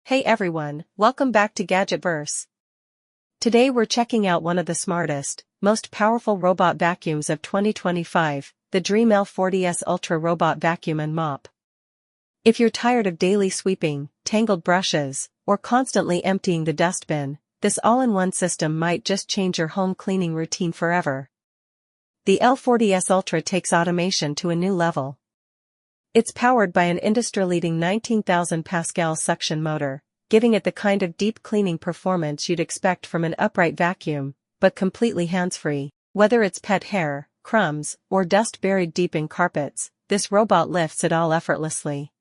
Hey everyone, welcome back to Gadgetverse. Today we're checking out one of the smartest, most powerful robot vacuums of 2025, the DREAME L40s Ultra Robot Vacuum and Mop. If you're tired of daily sweeping, tangled brushes, or constantly emptying the dustbin, this all-in-one system might just change your home cleaning routine forever. The L40s Ultra takes automation to a new level. It's powered by an industry-leading 19,000 Pascal suction motor, giving it the kind of deep cleaning performance you'd expect from an upright vacuum, but completely hands-free. Whether it's pet hair, crumbs, or dust buried deep in carpets, this robot lifts it all effortlessly.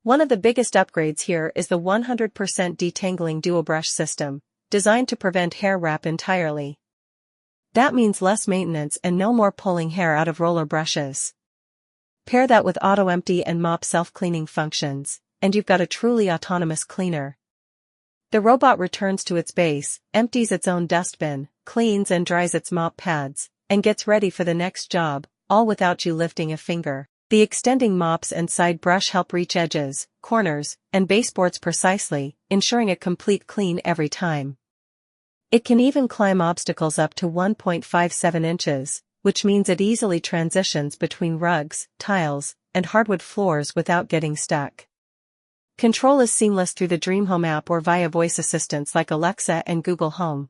One of the biggest upgrades here is the 100% Detangling DuoBrush system, designed to prevent hair wrap entirely. That means less maintenance and no more pulling hair out of roller brushes. Pair that with auto-empty and mop self-cleaning functions, and you've got a truly autonomous cleaner. The robot returns to its base, empties its own dustbin, cleans and dries its mop pads, and gets ready for the next job, all without you lifting a finger. The extending mops and side brush help reach edges, corners, and baseboards precisely, ensuring a complete clean every time. It can even climb obstacles up to 1.57 inches. Which means it easily transitions between rugs, tiles, and hardwood floors without getting stuck. Control is seamless through the Dreamehome app or via voice assistants like Alexa and Google Home.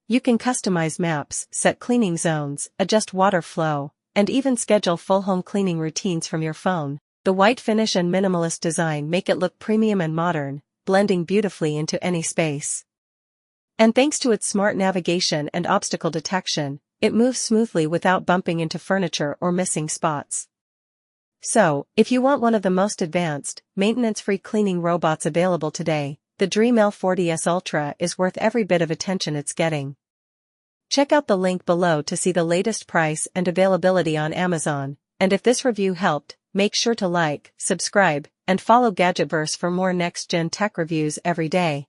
You can customize maps, set cleaning zones, adjust water flow, and even schedule full home cleaning routines from your phone. The white finish and minimalist design make it look premium and modern, blending beautifully into any space. And thanks to its smart navigation and obstacle detection, it moves smoothly without bumping into furniture or missing spots. So, if you want one of the most advanced, maintenance-free cleaning robots available today, the DREAME L40s Ultra is worth every bit of attention it's getting. Check out the link below to see the latest price and availability on Amazon, and if this review helped, make sure to like, subscribe, and follow Gadgetverse for more next-gen tech reviews every day.